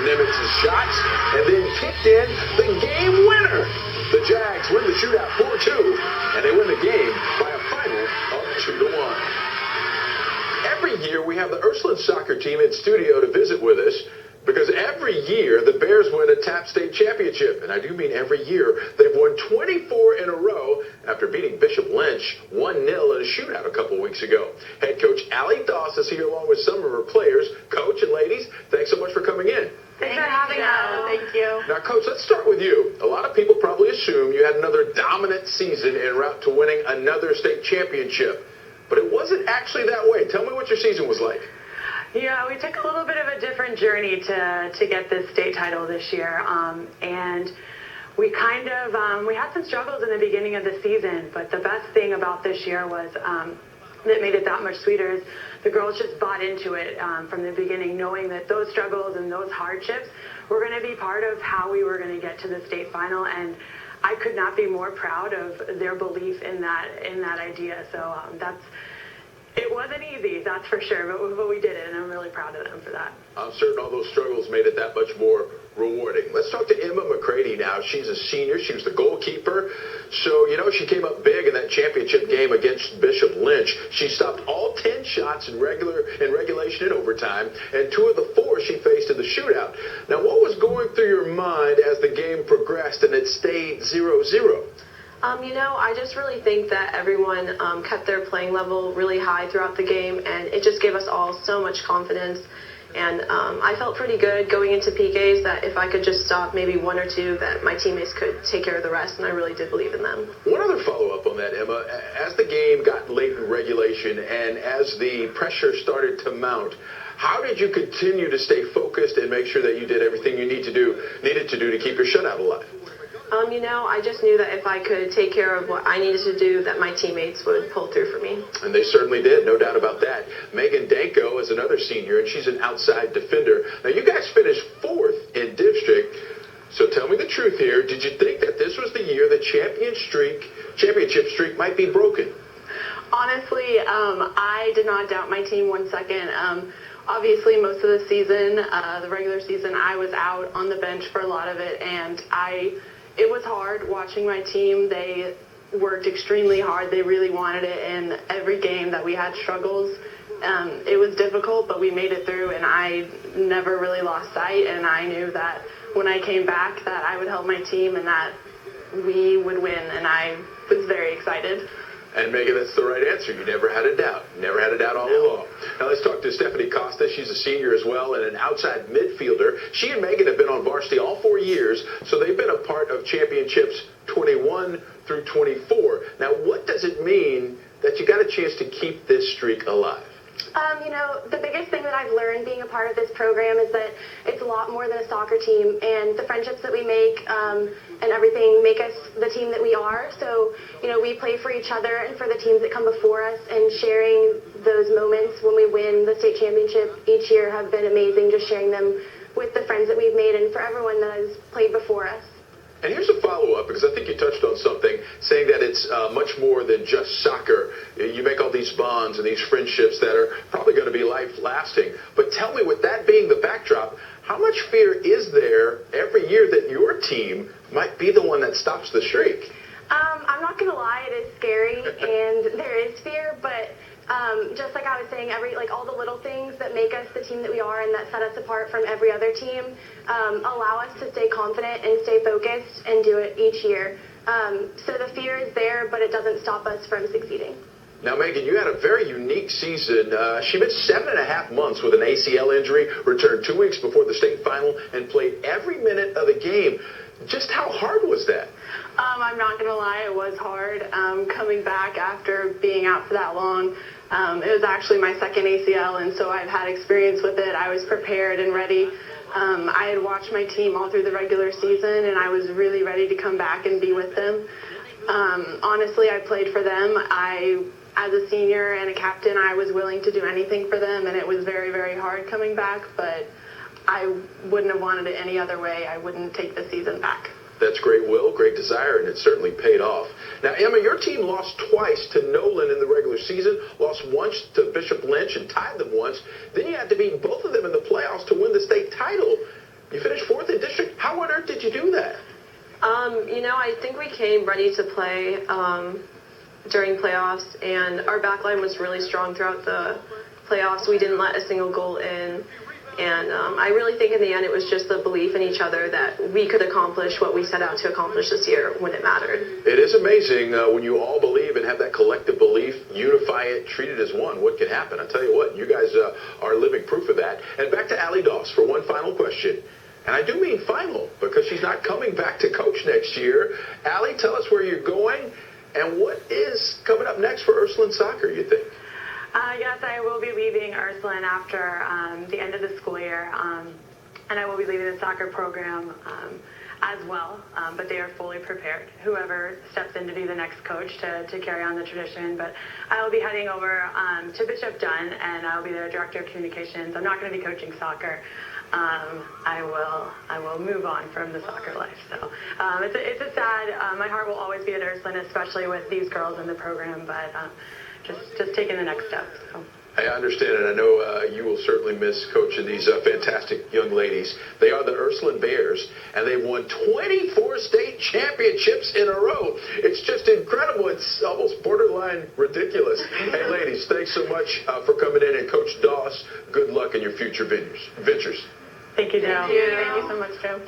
Nimitz' shots and then kicked in the game winner. The Jags win the shootout 4-2, and they win the game by a final of 2-1. Every year we have the Ursuline soccer team in studio to visit with us because every year the Bears win a TAP State Championship. And I do mean every year. They've won 24 in a row after beating Bishop Lynch 1-0 in a shootout a couple weeks ago. Head coach Allie Doss is here along with some of her players. Coach and ladies, thanks so much for coming in. Thanks for having us. Thank you. Now, Coach, let's start with you. A lot of people probably assume you had another dominant season en route to winning another state championship. But it wasn't actually that way. Tell me what your season was like. Yeah, we took a little bit of a different journey to get this state title this year. And we we had some struggles in the beginning of the season. But the best thing about this year was that made it that much sweeter is the girls just bought into it from the beginning, knowing that those struggles and those hardships were going to be part of how we were going to get to the state final. And I could not be more proud of their belief in that idea. So it wasn't easy, that's for sure, but we did it, and I'm really proud of them for that. I'm certain all those struggles made it that much more rewarding. Let's talk to Emma McCready now. She's a senior. She was the goalkeeper. So, she came up big in that championship game against Bishop Lynch. She stopped all 10 shots in regulation and overtime, and 2 of the 4 she faced in the shootout. Now, what was going through your mind as the game progressed and it stayed 0-0? I just really think that everyone kept their playing level really high throughout the game, and it just gave us all so much confidence. And I felt pretty good going into PKs that if I could just stop maybe 1 or 2, that my teammates could take care of the rest, and I really did believe in them. One other follow-up on that, Emma. As the game got late in regulation and as the pressure started to mount, how did you continue to stay focused and make sure that you did everything you needed to do to keep your shutout alive? I just knew that if I could take care of what I needed to do, that my teammates would pull through for me. And they certainly did, no doubt about that. Megan Danko is another senior, and she's an outside defender. Now, you guys finished 4th in district, so tell me the truth here. Did you think that this was the year the championship streak might be broken? Honestly, I did not doubt my team 1 second. Obviously, most of the season, the regular season, I was out on the bench for a lot of it, and it was hard watching my team. They worked extremely hard. They really wanted it, and every game that we had struggles, it was difficult, but we made it through, and I never really lost sight, and I knew that when I came back that I would help my team and that we would win, and I was very excited. And Megan, that's the right answer. You never had a doubt. Never had a doubt all along. Now let's talk to Stephanie Costa. She's a senior as well and an outside midfielder. She and Megan have been on varsity all 4 years, so they've been a part of championships 21 through 24. Now, what does it mean that you got a chance to keep this streak alive? The biggest thing that I've learned being a part of this program is that it's a lot more than a soccer team, and the friendships that we make and everything make us the team that we are. So, we play for each other and for the teams that come before us, and sharing those moments when we win the state championship each year have been amazing, just sharing them with the friends that we've made and for everyone that has played before us. And here's a follow-up, because I think you touched on something, saying that it's much more than just soccer. You make all these bonds and these friendships that are probably going to be life-lasting. But tell me, with that being the backdrop, how much fear is there every year that your team might be the one that stops the streak? I'm not going to lie, it is scary, and there is fear, but just like I was saying, all the little things that make us the team that we are and that set us apart from every other team allow us to stay confident and stay focused and do it each year. So the fear is there, but it doesn't stop us from succeeding. Now, Megan, you had a very unique season. She missed 7.5 months with an ACL injury, returned 2 weeks before the state final, and played every minute of the game. Just how hard was that? I'm not going to lie, it was hard coming back after being out for that long. It was actually my second ACL, and so I've had experience with it. I was prepared and ready. I had watched my team all through the regular season, and I was really ready to come back and be with them. Honestly, I played for them. As a senior and a captain, I was willing to do anything for them, and it was very, very hard coming back, but I wouldn't have wanted it any other way. I wouldn't take the season back. That's great will, great desire, and it certainly paid off. Now, Emma, your team lost twice to Nolan in the regular season, lost once to Bishop Lynch and tied them once. Then you had to beat both of them in the playoffs to win the state title. You I think we came ready to play during playoffs, and our back line was really strong throughout the playoffs. We didn't let a single goal in. And I really think in the end it was just the belief in each other that we could accomplish what we set out to accomplish this year when it mattered. It is amazing when you all believe and have that collective belief, unify it, treat it as one. What can happen? I tell you what, you guys are living proof of that. And back to Allie Doss for one final question. And I do mean final because she's not coming back to coach next year. Allie, tell us where you're going and what is coming up next for Ursuline soccer, you think? Yes, I will be leaving Ursuline after the end of the school year, and I will be leaving the soccer program as well, but they are fully prepared. Whoever steps in to be the next coach to carry on the tradition, but I will be heading over to Bishop Dunn, and I'll be their director of communications. I'm not going to be coaching soccer. I will move on from the soccer life. So it's a sad. My heart will always be at Ursuline, especially with these girls in the program, but. Just taking the next step. So. I understand it. I know you will certainly miss coaching these fantastic young ladies. They are the Ursuline Bears, and they've won 24 state championships in a row. It's just incredible. It's almost borderline ridiculous. Hey, ladies, thanks so much for coming in. And Coach Doss, good luck in your future ventures. Thank you, Joe. Thank you so much, Joe.